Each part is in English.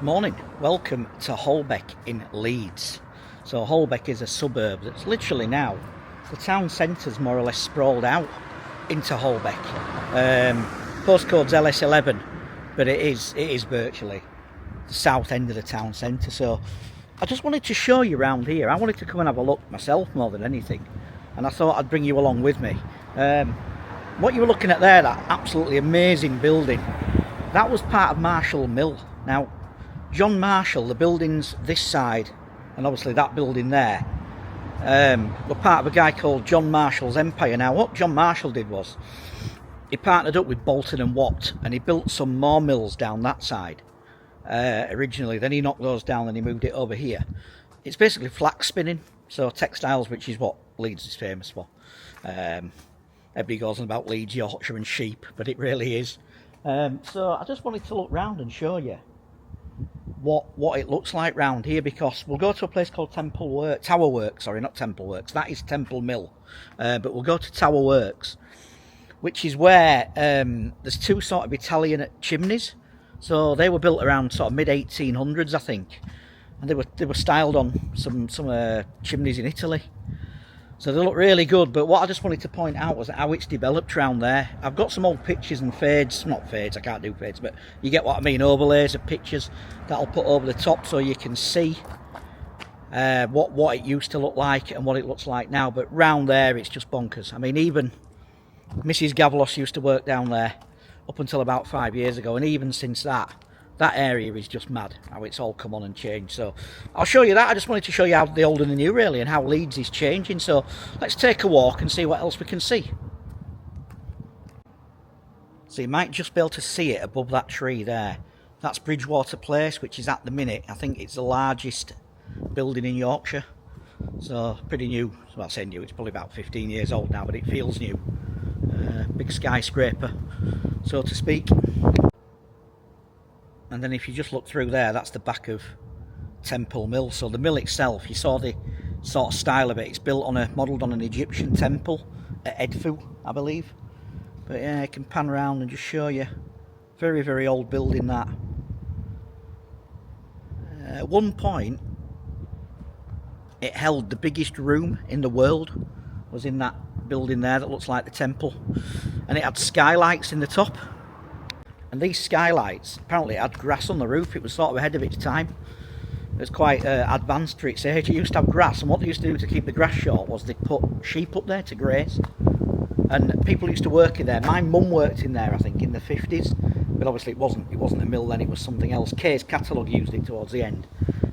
Morning, welcome to Holbeck in Leeds. So Holbeck is a suburb that's literally now, the town centre's more or less sprawled out into Holbeck. Postcode's LS11, but it is virtually the south end of the town centre. So I just wanted to show you around here. I wanted to come and have a look myself more than anything, and I thought I'd bring you along with me. What you were looking at there, that absolutely amazing building, that was part of Marshall Mill. Now, John Marshall, the buildings this side, and obviously that building there, were part of a guy called John Marshall's empire. Now, what John Marshall did was, he partnered up with Bolton and Watt, and he built some more mills down that side originally. Then he knocked those down and he moved it over here. It's basically flax spinning, so textiles, which is what Leeds is famous for. Everybody goes on about Leeds, Yorkshire and sheep, but it really is. So I just wanted to look round and show you what it looks like round here, because we'll go to a place called Tower Works, sorry, not Temple Works, that is Temple Mill, but we'll go to Tower Works, which is where there's two sort of Italian chimneys. So they were built around sort of mid 1800s, I think, and they were styled on some chimneys in Italy. So they look really good, but what I just wanted to point out was how it's developed around there. I've got some old pictures and fades, not fades, I can't do fades, but you get what I mean, overlays of pictures that I'll put over the top so you can see what it used to look like and what it looks like now. But round there, it's just bonkers. I mean, even Mrs. Gavalos used to work down there up until about 5 years ago, and even since that area is just mad, how it's all come on and changed. So I'll show you that. I just wanted to show you how the old and the new really, and how Leeds is changing. So let's take a walk and see what else we can see. So you might just be able to see it above that tree there. That's Bridgewater Place, which is at the minute, I think it's the largest building in Yorkshire. So pretty new. Well, I say new, it's probably about 15 years old now, but it feels new. Big skyscraper, so to speak. And then if you just look through there, that's the back of Temple Mill. So the mill itself, you saw the sort of style of it. It's modelled on an Egyptian temple at Edfu, I believe. But yeah, I can pan around and just show you. Very, very old building that. At one point, it held the biggest room in the world. Was in that building there that looks like the temple. And it had skylights in the top. And these skylights, apparently it had grass on the roof. It was sort of ahead of its time. It was quite advanced for its age. It used to have grass, and what they used to do to keep the grass short was they put sheep up there to graze. And people used to work in there. My mum worked in there, I think, in the 50s. But obviously it wasn't a mill then, it was something else. Kay's Catalogue used it towards the end.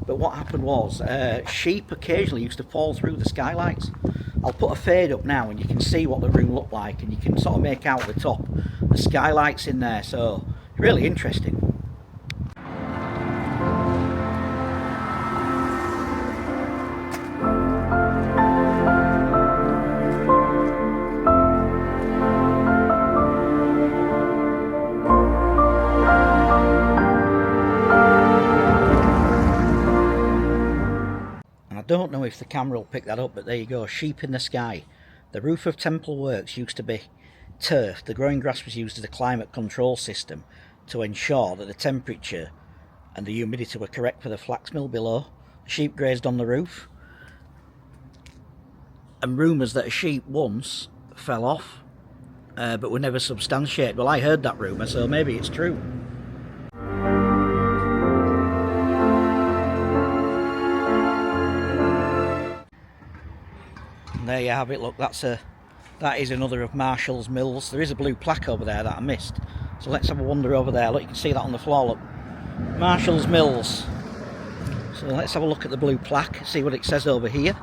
But what happened was, sheep occasionally used to fall through the skylights. I'll put a fade up now and you can see what the room looked like, and you can sort of make out the top, the skylights in there, so really interesting. I don't know if the camera will pick that up, but there you go, sheep in the sky. The roof of Temple Works used to be turf. The growing grass was used as a climate control system to ensure that the temperature and the humidity were correct for the flax mill below. Sheep grazed on the roof, and rumours that a sheep once fell off but were never substantiated. Well, I heard that rumour, so maybe it's true. There you have it. Look, that is another of Marshall's mills. There is a blue plaque over there that I missed, so let's have a wander over there. Look, you can see that on the floor. Look, Marshall's Mills. So let's have a look at the blue plaque, see what it says over here.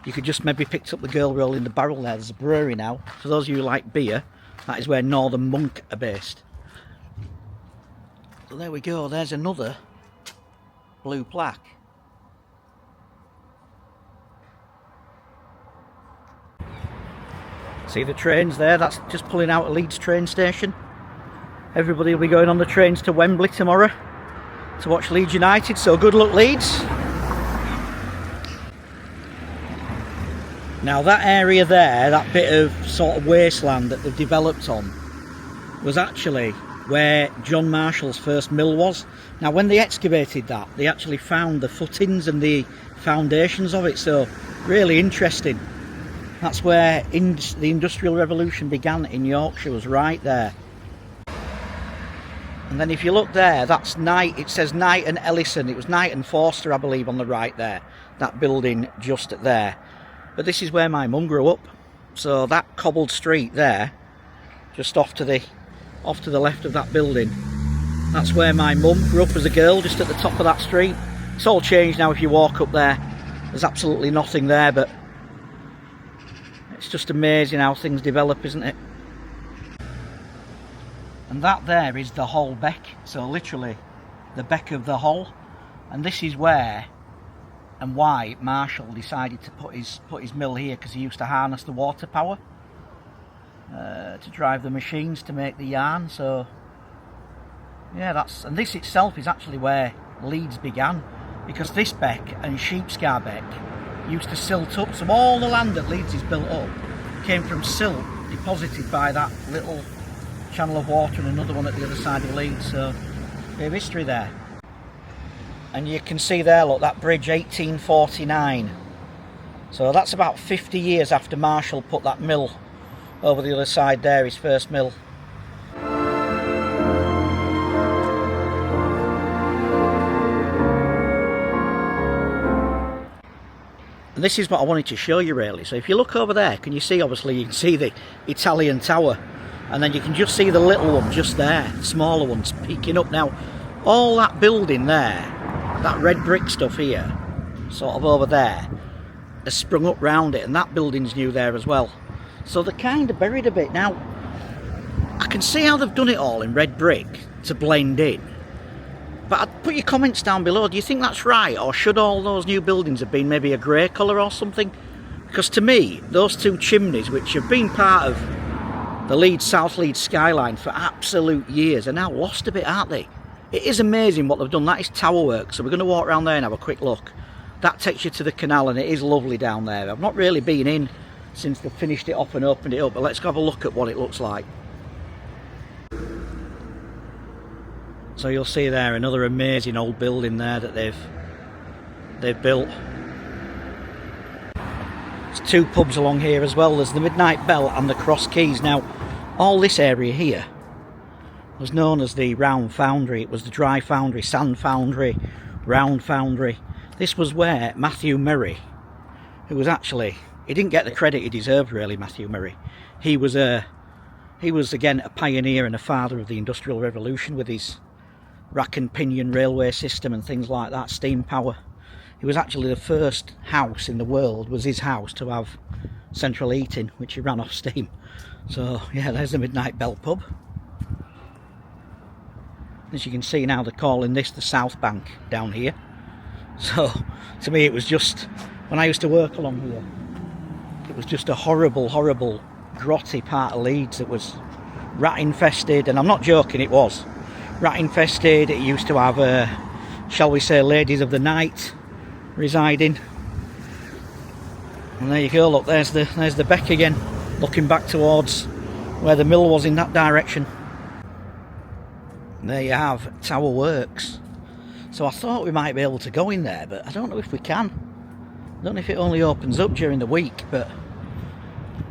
You could just maybe picked up the girl rolling the barrel there. There's a brewery now. For those of you who like beer, that is where Northern Monk are based. So there we go. There's another blue plaque. See the trains there, that's just pulling out at Leeds train station. Everybody will be going on the trains to Wembley tomorrow to watch Leeds United, so good luck Leeds. Now that area there, that bit of sort of wasteland that they've developed on, was actually where John Marshall's first mill was. Now when they excavated that, they actually found the footings and the foundations of it, so really interesting. That's where the Industrial Revolution began in Yorkshire, was right there. And then if you look there, that's Knight, it says Knight and Ellison. It was Knight and Forster, I believe, on the right there, that building just there. But this is where my mum grew up, so that cobbled street there, just off to the left of that building, that's where my mum grew up as a girl, just at the top of that street. It's all changed now. If you walk up there, there's absolutely nothing there, but it's just amazing how things develop, isn't it? And that there is the Holbeck, so literally the beck of the Hull, and this is where and why Marshall decided to put his mill here, because he used to harness the water power to drive the machines to make the yarn. So yeah, and this itself is actually where Leeds began, because this beck and Sheepscar beck used to silt up. So all the land that Leeds is built up came from silt deposited by that little channel of water, and another one at the other side of Leeds. So bit of history there. And you can see there, look, that bridge, 1849. So that's about 50 years after Marshall put that mill over the other side there, his first mill. And this is what I wanted to show you really. So if you look over there, can you see, obviously you can see the Italian tower, and then you can just see the little one just there, smaller ones peeking up. Now all that building there, that red brick stuff here, sort of over there, has sprung up round it, and that building's new there as well. So they're kind of buried a bit. Now I can see how they've done it all in red brick to blend in, but I'd put your comments down below. Do you think that's right, or should all those new buildings have been maybe a grey colour or something? Because to me, those two chimneys, which have been part of the South Leeds skyline for absolute years, are now lost a bit, aren't they? It is amazing what they've done. That is tower work, so we're going to walk around there and have a quick look. That takes you to the canal, and it is lovely down there. I've not really been in since they've finished it off and opened it up, but let's go have a look at what it looks like. So you'll see there another amazing old building there that they've built. There's two pubs along here as well. There's the Midnight Bell and the Cross Keys. Now all this area here was known as the Round Foundry. It was the Dry Foundry, Sand Foundry, Round Foundry. This was where Matthew Murray, who was actually, he didn't get the credit he deserved really, Matthew Murray. He was again a pioneer and a father of the Industrial Revolution with his rack and pinion railway system and things like that, steam power. He was actually the first house in the world, was his house, to have central heating, which he ran off steam. So yeah, there's the Midnight Bell pub. As you can see now, they're calling this the South Bank down here. So to me it was just, when I used to work along here, it was just a horrible, horrible grotty part of Leeds. It was rat infested, and I'm not joking, it was rat infested. It used to have shall we say, ladies of the night residing. And there you go, look, there's the beck again, looking back towards where the mill was in that direction. And there you have Tower Works. So I thought we might be able to go in there, but I don't know if we can. I don't know if it only opens up during the week, but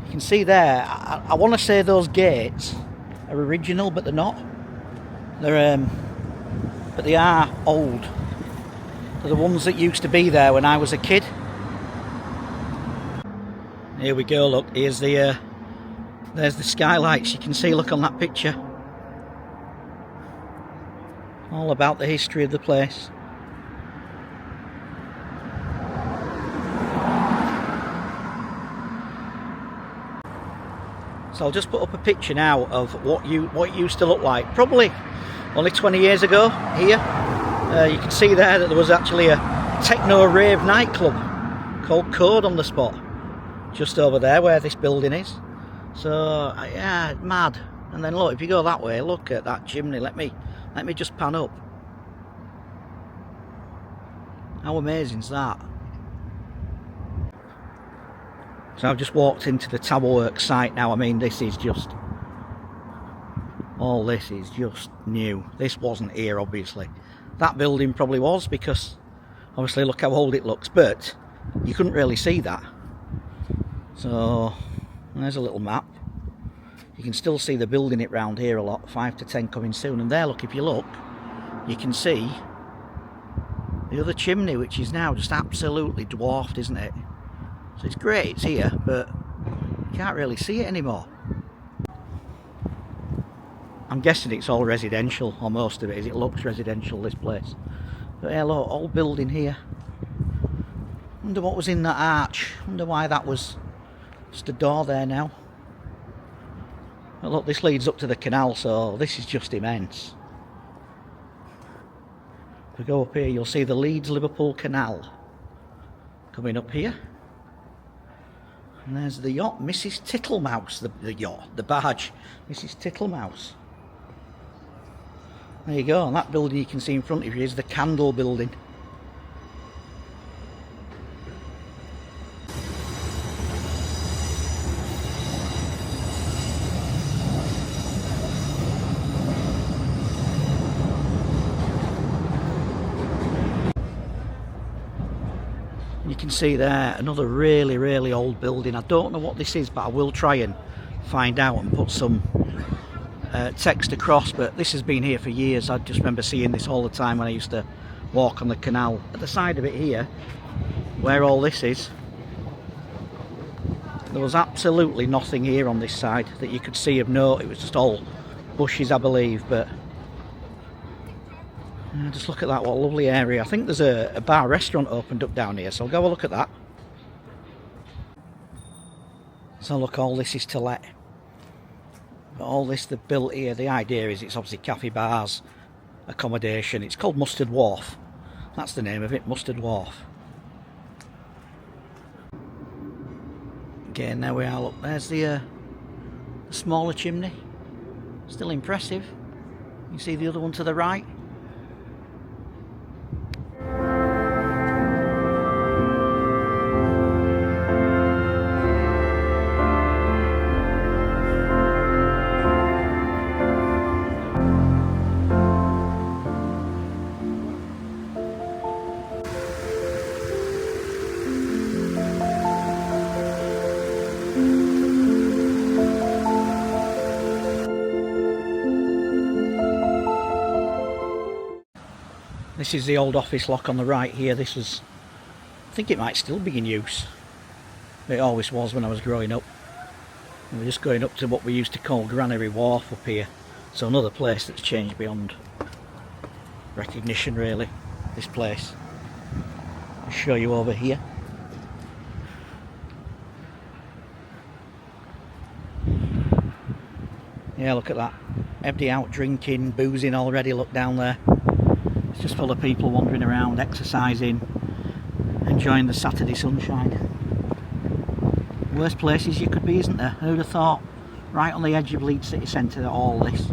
you can see there, I want to say those gates are original, but they're not. But they are old. They're the ones that used to be there when I was a kid. Here we go, look, here's there's the skylights. You can see, look on that picture. All about the history of the place. So I'll just put up a picture now of what it used to look like. Probably only 20 years ago here. You can see there that there was actually a techno rave nightclub called Code on the spot, just over there where this building is. So yeah, mad. And then look, if you go that way, look at that chimney. Let me just pan up. How amazing is that? So I've just walked into the Tower Works site now. I mean, this is just All this is just new. This wasn't here, obviously. That building probably was, because obviously look how old it looks, but you couldn't really see that. So there's a little map. You can still see the building it round here a lot. 5 to 10 coming soon. And there, look, if you look, you can see the other chimney, which is now just absolutely dwarfed, isn't it? So it's great, it's here, but you can't really see it anymore. I'm guessing it's all residential, or most of it is. It looks residential, this place. But yeah, look, old building here. Wonder what was in that arch. Wonder why that was just a door there now. But look, this leads up to the canal, so this is just immense. If we go up here, you'll see the Leeds-Liverpool Canal coming up here. And there's the yacht, Mrs. Tittlemouse, the yacht, the barge, Mrs. Tittlemouse. There you go, and that building you can see in front of you is the Candle Building. You can see there another really old building. I don't know what this is, but I will try and find out and put some text across. But this has been here for years. I just remember seeing this all the time when I used to walk on the canal. At the side of it here, where all this is, there was absolutely nothing here on this side that you could see of note. It was just all bushes, I believe. But just look at that, what a lovely area. I think there's a bar restaurant opened up down here, so I'll go have a look at that. So look, all this is to let. But all this they've built here, the idea is it's obviously cafe, bars, accommodation. It's called Mustard Wharf. That's the name of it, Mustard Wharf. Again, there we are, look, there's the smaller chimney. Still impressive. You see the other one to the right? This is the old office lock on the right here. This was, I think it might still be in use. It always was when I was growing up. And we're just going up to what we used to call Granary Wharf up here. So another place that's changed beyond recognition really, this place. I'll show you over here. Yeah, look at that. Everybody out drinking, boozing already, look down there. It's just full of people wandering around, exercising, enjoying the Saturday sunshine. Worst places you could be, isn't there? Who'd have thought? Right on the edge of Leeds City Centre, all this.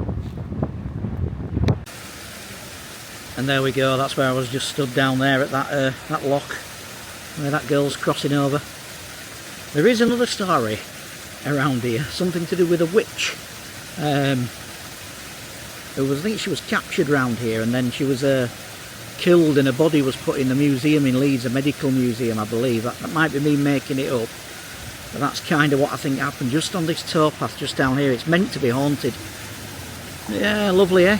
And there we go, that's where I was just stood down there at that lock, where that girl's crossing over. There is another story around here, something to do with a witch. I think she was captured round here, and then she was killed and her body was put in the museum in Leeds, a medical museum I believe. That might be me making it up, but that's kind of what I think happened just on this towpath just down here. It's meant to be haunted. Yeah, lovely, eh?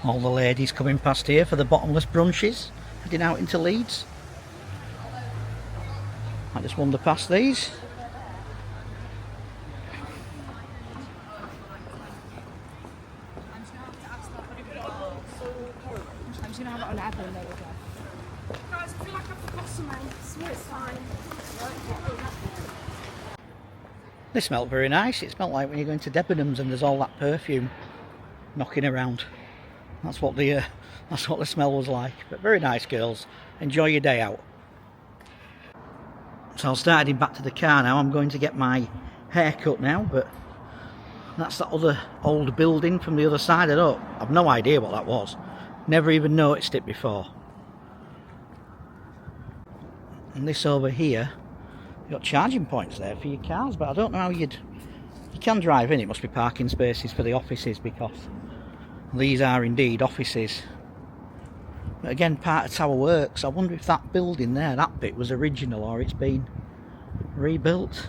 All the ladies coming past here for the bottomless brunches, heading out into Leeds. I just wander past these. They smelt very nice. It smelt like when you go into Debenhams and there's all that perfume knocking around. That's what the smell was like. But very nice, girls. Enjoy your day out. So I'll start heading back to the car now. I'm going to get my hair cut now, but that's that other old building from the other side. I've no idea what that was. Never even noticed it before. And this over here, you've got charging points there for your cars, but I don't know how you can drive in. It must be parking spaces for the offices, because these are indeed offices. But again, part of Tower Works. I wonder if that building there, that bit, was original or it's been rebuilt.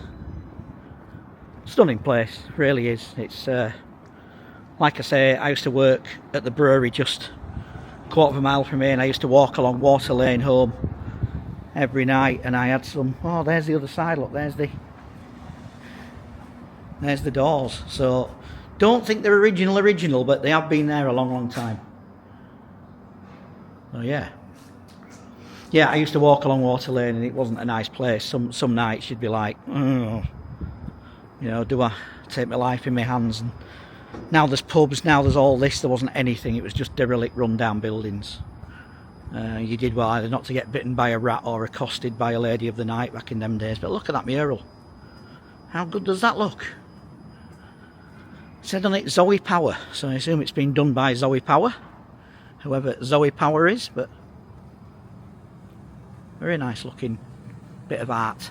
Stunning place, really is. It's like I say, I used to work at the brewery just a quarter of a mile from here, and I used to walk along Water Lane home every night, and I had some, oh, there's the other side, look, there's the doors. So don't think they're original, but they have been there a long time. Oh yeah, I used to walk along Water Lane, and it wasn't a nice place. Some nights you'd be like, oh, you know, do I take my life in my hands? And now there's pubs, now there's all this. There wasn't anything. It was just derelict, run-down buildings. You did well either not to get bitten by a rat or accosted by a lady of the night back in them days. But look at that mural. How good does that look? It said on it Zoe Power, so I assume it's been done by Zoe Power, whoever Zoe Power is. But very nice looking bit of art.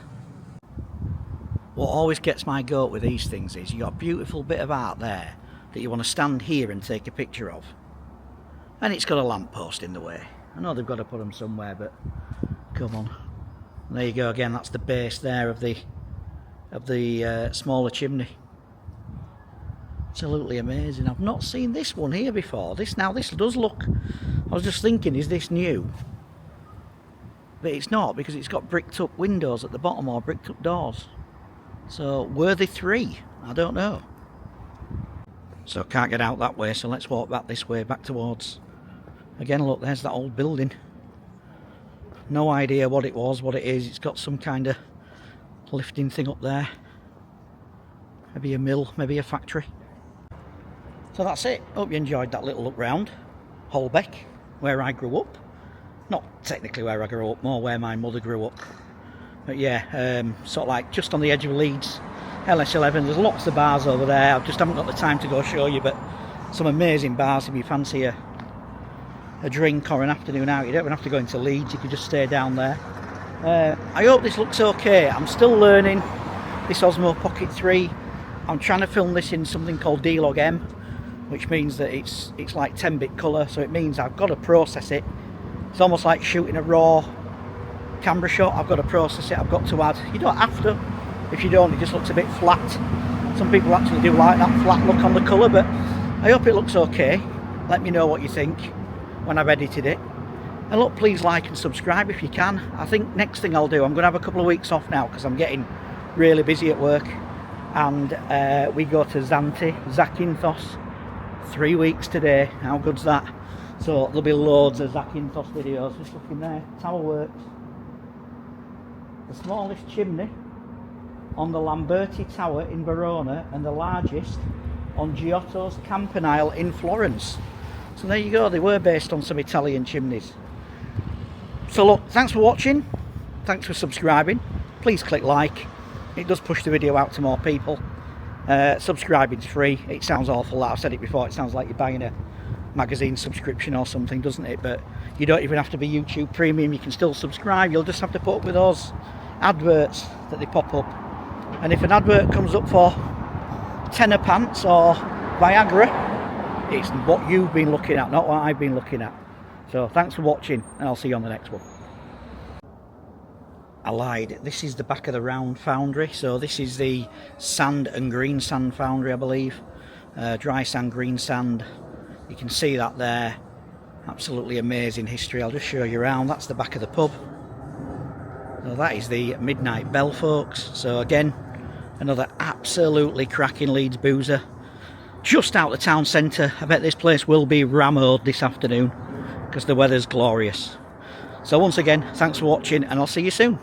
What always gets my goat with these things is you got a beautiful bit of art there that you want to stand here and take a picture of, and it's got a lamppost in the way. I know they've got to put them somewhere, but come on. And there you go again. That's the base there of the smaller chimney. Absolutely amazing. I've not seen this one here before. This does look. I was just thinking, is this new? But it's not, because it's got bricked up windows at the bottom, or bricked up doors. So were they three? I don't know. So can't get out that way, so let's walk back this way, back towards. Again, look, there's that old building. No idea what it was, what it is. It's got some kind of lifting thing up there. Maybe a mill, maybe a factory. So that's it. Hope you enjoyed that little look round Holbeck, where I grew up. Not technically where I grew up, more where my mother grew up. But yeah, sort of like just on the edge of Leeds, LS11. There's lots of bars over there. I just haven't got the time to go show you, but some amazing bars if you fancy a drink or an afternoon out. You don't even have to go into Leeds, you could just stay down there. I hope this looks okay. I'm still learning this Osmo Pocket 3. I'm trying to film this in something called D-Log M, which means that it's like 10-bit colour, so it means I've got to process it. It's almost like shooting a raw camera shot. I've got to process it, I've got to add. You don't have to. If you don't, it just looks a bit flat. Some people actually do like that flat look on the colour, but I hope it looks okay. Let me know what you think when I've edited it. And look, please like and subscribe if you can. I think next thing I'll do, I'm going to have a couple of weeks off now because I'm getting really busy at work. And we go to Zakynthos 3 weeks today. How good's that? So there'll be loads of Zakynthos videos. Just looking there, Tower Works. The smallest chimney on the Lamberti Tower in Verona, and the largest on Giotto's Campanile in Florence. So there you go, they were based on some Italian chimneys. So look, thanks for watching, thanks for subscribing. Please click like, it does push the video out to more people. Subscribing's free. It sounds awful, I've said it before, it sounds like you're buying a magazine subscription or something, doesn't it? But you don't even have to be YouTube Premium, you can still subscribe. You'll just have to put up with those adverts that they pop up. And if an advert comes up for tenner pants or Viagra, it's what you've been looking at, not what I've been looking at. So thanks for watching, and I'll see you on the next one. I lied, this is the back of the round foundry. So this is the sand and green sand foundry, I believe. Dry sand, green sand. You can see that there. Absolutely amazing history. I'll just show you around. That's the back of the pub. So that is the Midnight Bell, folks. So again, another absolutely cracking Leeds boozer. Just out the town centre. I bet this place will be rammed this afternoon because the weather's glorious. So once again, thanks for watching, and I'll see you soon.